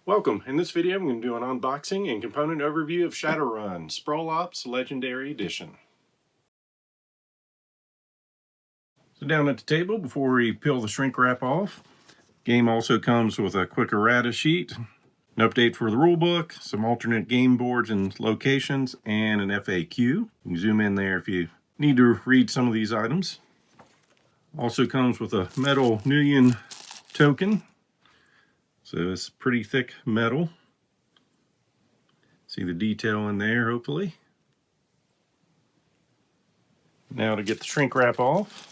Welcome. In this video I'm going to do an unboxing and component overview of Shadowrun Sprawl Ops Legendary Edition. So down at the table, before we peel the shrink wrap off, game also comes with a quick errata sheet, an update for the rulebook, some alternate game boards and locations, and an FAQ. You can zoom in there if you need to read some of these items. Also comes with a metal Nuyen token. So it's pretty thick metal. See the detail in there, hopefully. Now to get the shrink wrap off.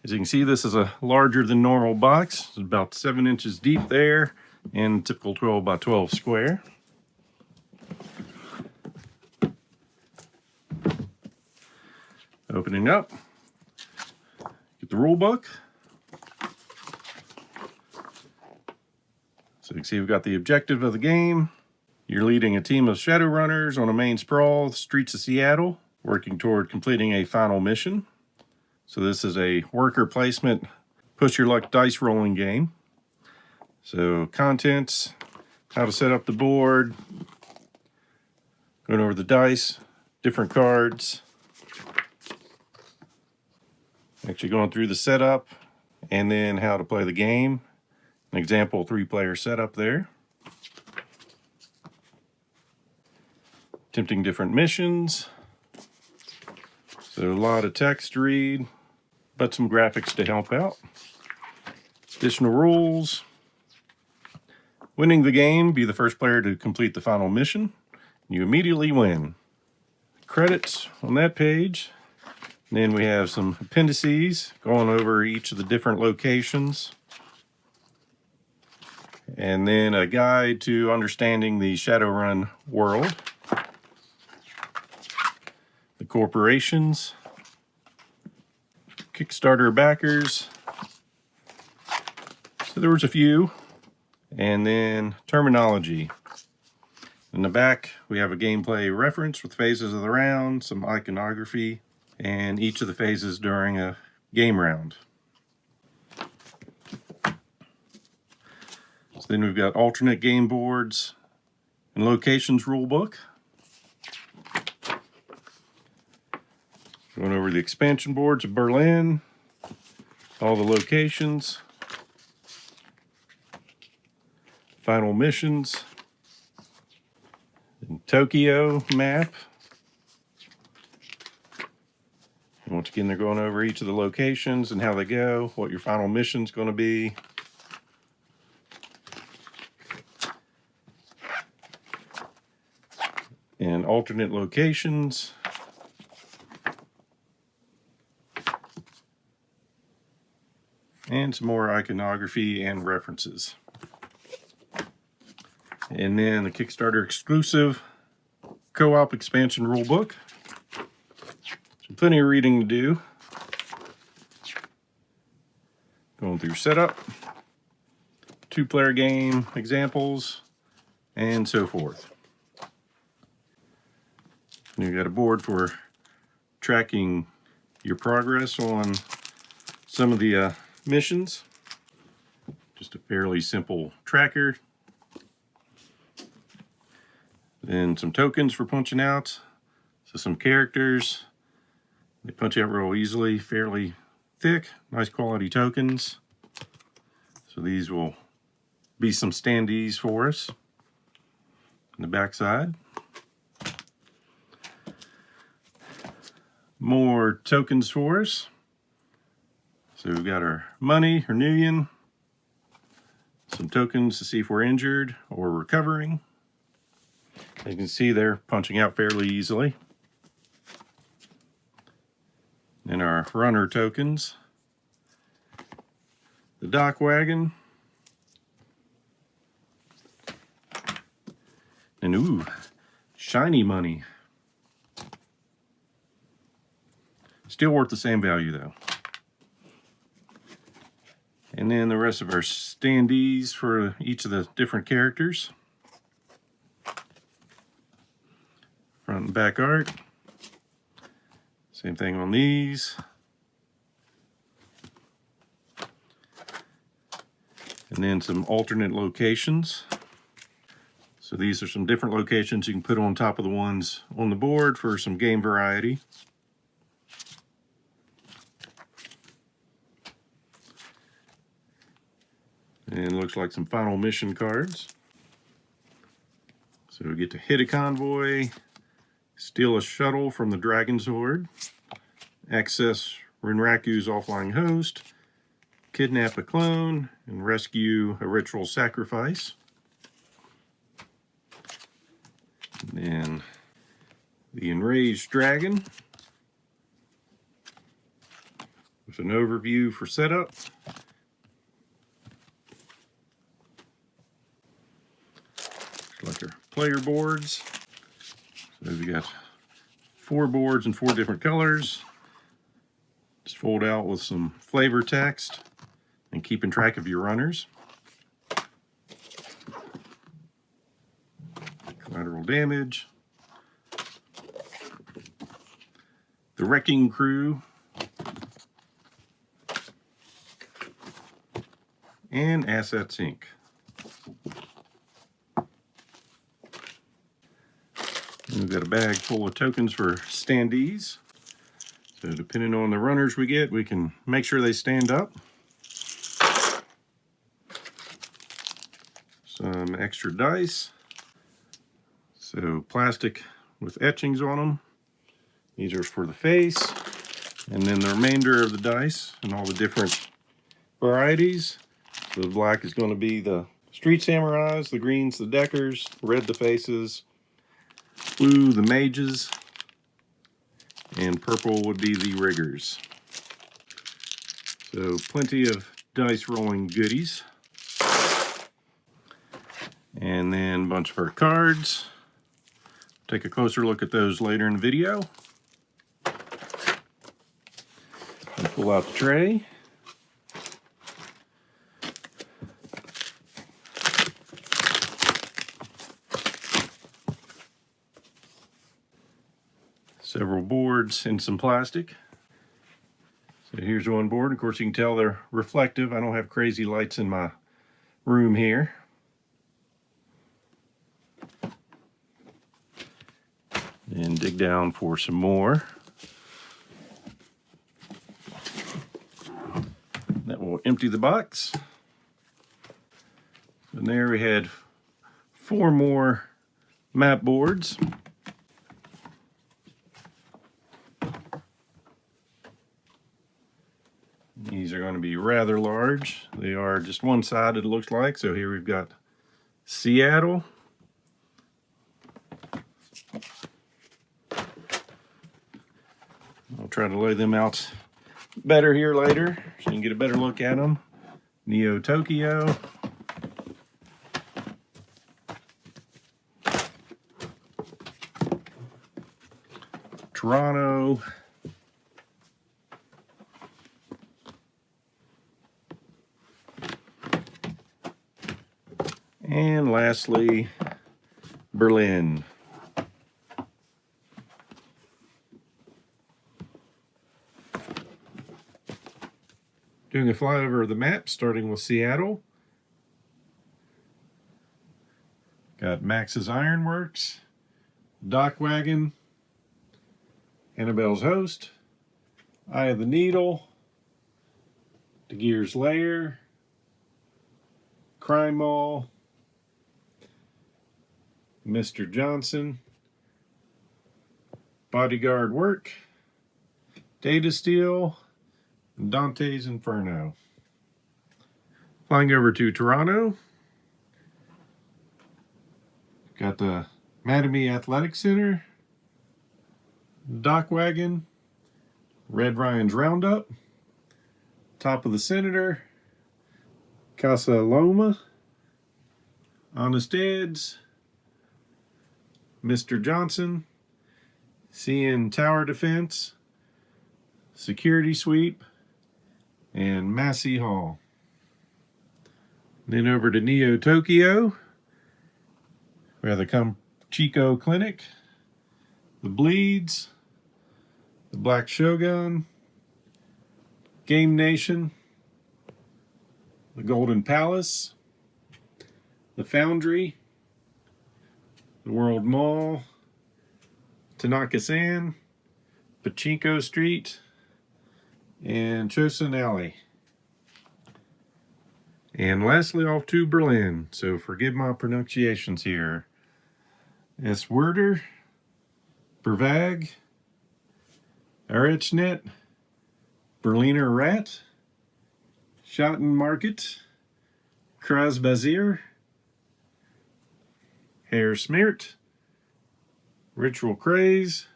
As you can see, this is a larger than normal box. It's about 7 inches deep there and typical 12 by 12 square. Opening up, get the rule book. So you can see we've got the objective of the game. You're leading a team of Shadowrunners on a main sprawl, the streets of Seattle, working toward completing a final mission. So this is a worker placement, push your luck dice rolling game. So contents, how to set up the board, going over the dice, different cards, actually going through the setup, and then how to play the game. An example 3-player setup there. Attempting different missions. So a lot of text to read, but some graphics to help out. Additional rules. Winning the game, be the first player to complete the final mission. You immediately win. Credits on that page. And then we have some appendices going over each of the different locations. And then a guide to understanding the Shadowrun world. The corporations. Kickstarter backers. So there was a few. And then terminology. In the back, we have a gameplay reference with phases of the round, some iconography, and each of the phases during a game round. So then we've got alternate game boards and locations rulebook. Going over the expansion boards of Berlin, all the locations, final missions, and Tokyo map. And once again, they're going over each of the locations and how they go, what your final mission's going to be. And alternate locations. And some more iconography and references. And then the Kickstarter exclusive co-op expansion rulebook. So plenty of reading to do. Going through setup, 2-player game examples, and so forth. And you've got a board for tracking your progress on some of the missions. Just a fairly simple tracker. Then some tokens for punching out. So some characters. They punch out real easily, fairly thick, nice quality tokens. So these will be some standees for us. On the back side. More tokens for us. So we've got our money, our Nuyen. Some tokens to see if we're injured or recovering. You can see they're punching out fairly easily. And our runner tokens. The dock wagon. And ooh, shiny money. Still worth the same value though. And then the rest of our standees for each of the different characters. Front and back art. Same thing on these. And then some alternate locations. So these are some different locations you can put on top of the ones on the board for some game variety. And looks like some final mission cards. So we get to hit a convoy, steal a shuttle from the Dragon's Horde, access Rinraku's offline host, kidnap a clone, and rescue a ritual sacrifice. And then the Enraged Dragon with an overview for setup. Like our player boards. So we got 4 boards in 4 different colors. Just fold out with some flavor text and keeping track of your runners. Collateral damage. The Wrecking Crew. And Assets Inc. We've got a bag full of tokens for standees. So depending on the runners we get, we can make sure they stand up. Some extra dice. So plastic with etchings on them. These are for the face. And then the remainder of the dice and all the different varieties. So the black is going to be the Street Samurais, the greens, the Deckers, red, the faces, blue, the mages, and purple would be the riggers. So plenty of dice rolling goodies. And then a bunch of our cards. Take a closer look at those later in the video. And pull out the tray. Several boards and some plastic. So here's one board. Of course, you can tell they're reflective. I don't have crazy lights in my room here. And dig down for some more. That will empty the box. And there we had 4 more map boards. These are going to be rather large. They are just one-sided, it looks like. So here we've got Seattle. I'll try to lay them out better here later so you can get a better look at them. Neo Tokyo. Toronto. And lastly, Berlin. Doing a flyover of the map, starting with Seattle. Got Max's Ironworks, Dock Wagon, Annabelle's Host, Eye of the Needle, De Geer's Lair, Crime Mall, Mr. Johnson, Bodyguard Work, Data Steel, and Dante's Inferno. Flying over to Toronto, got the Mattamy Athletic Center, Dock Wagon, Red Ryan's Roundup, Top of the Senator, Casa Loma, Honest Ed's, Mr. Johnson, CN Tower Defense, Security Sweep, and Massey Hall. Then over to Neo Tokyo, we have the Chico Clinic, the Bleeds, the the Black Shogun, Game Nation, the Golden Palace, the Foundry, the World Mall, Tanaka-san, Pachinko Street, and Chosun Alley. And lastly, off to Berlin, so forgive my pronunciations here. Es Werder, Berwag, Arichnet, Berliner Rat, Schattenmarket, Kreisbasier, Herr Smeert, Ritual Craze,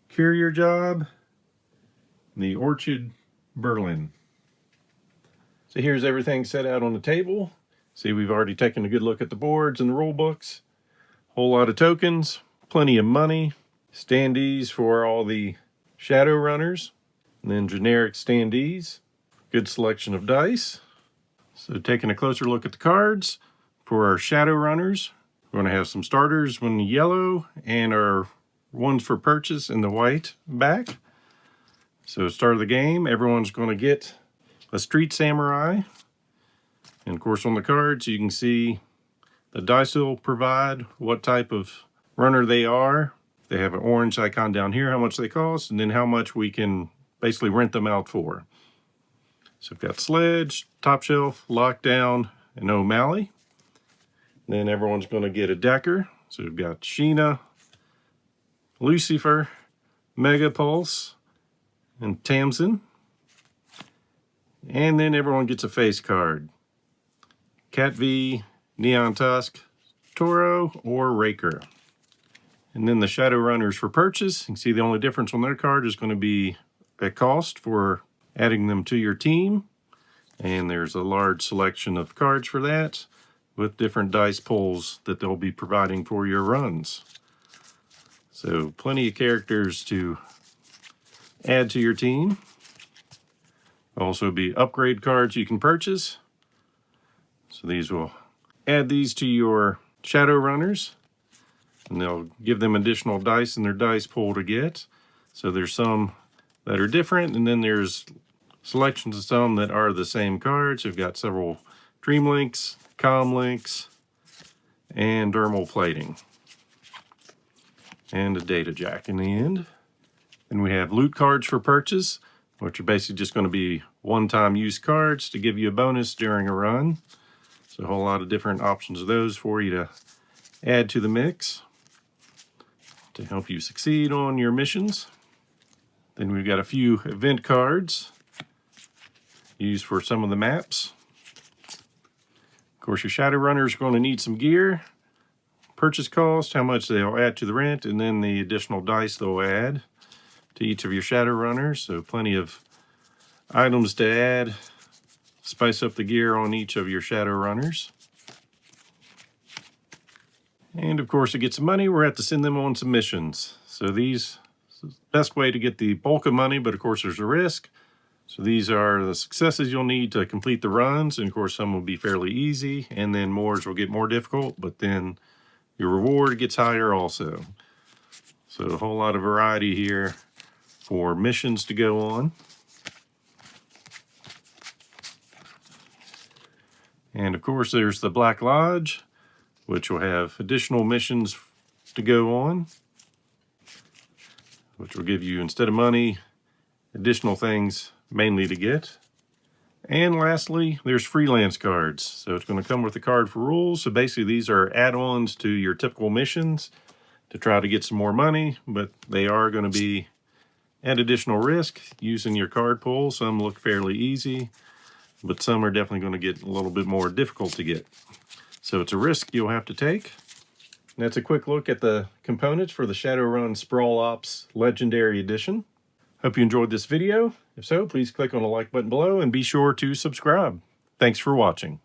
Courier Job, the Orchard, Berlin. So here's everything set out on the table. See, we've already taken a good look at the boards and the rule books. Whole lot of tokens, plenty of money, standees for all the shadow runners, and then generic standees. Good selection of dice. So taking a closer look at the cards for our shadow runners, we're going to have some starters in the yellow and our ones for purchase in the white back. So start of the game, everyone's going to get a Street Samurai. And of course on the cards you can see the dice will provide what type of runner they are. They have an orange icon down here, how much they cost, and then how much we can basically rent them out for. So we've got Sledge, Top Shelf, Lockdown, and O'Malley. Then everyone's going to get a Decker. So we've got Sheena, Lucifer, Mega Pulse, and Tamsin. And then everyone gets a face card. Cat V, Neon Tusk, Toro, or Raker. And then the Shadow Runners for purchase. You can see the only difference on their card is going to be a cost for adding them to your team. And there's a large selection of cards for that, with different dice pulls that they'll be providing for your runs. So plenty of characters to add to your team. Also be upgrade cards you can purchase. So these will add these to your shadow runners, and they'll give them additional dice in their dice pool to get. So there's some that are different, and then there's selections of some that are the same cards. You've got several Dream Links, Com Links, and Dermal Plating. And a Data Jack in the end. And we have loot cards for purchase, which are basically just going to be one-time use cards to give you a bonus during a run. So a whole lot of different options of those for you to add to the mix to help you succeed on your missions. Then we've got a few event cards used for some of the maps. Of course, your shadow runners are going to need some gear, purchase cost, how much they'll add to the rent, and then the additional dice they'll add to each of your shadow runners. So plenty of items to add, spice up the gear on each of your shadow runners. And of course, to get some money, we're going to have to send them on some missions. So these is the best way to get the bulk of money, but of course there's a risk. So these are the successes you'll need to complete the runs, and of course some will be fairly easy, and then more will get more difficult, but then your reward gets higher also. So a whole lot of variety here for missions to go on. And of course there's the Black Lodge, which will have additional missions to go on, which will give you, instead of money, additional things mainly to get. And lastly, there's freelance cards. So it's going to come with a card for rules. So basically these are add-ons to your typical missions to try to get some more money, but they are going to be at additional risk using your card pool. Some look fairly easy, but some are definitely going to get a little bit more difficult to get. So it's a risk you'll have to take. And that's a quick look at the components for the Shadowrun Sprawl Ops Legendary Edition. Hope you enjoyed this video. If so, please click on the like button below and be sure to subscribe. Thanks for watching.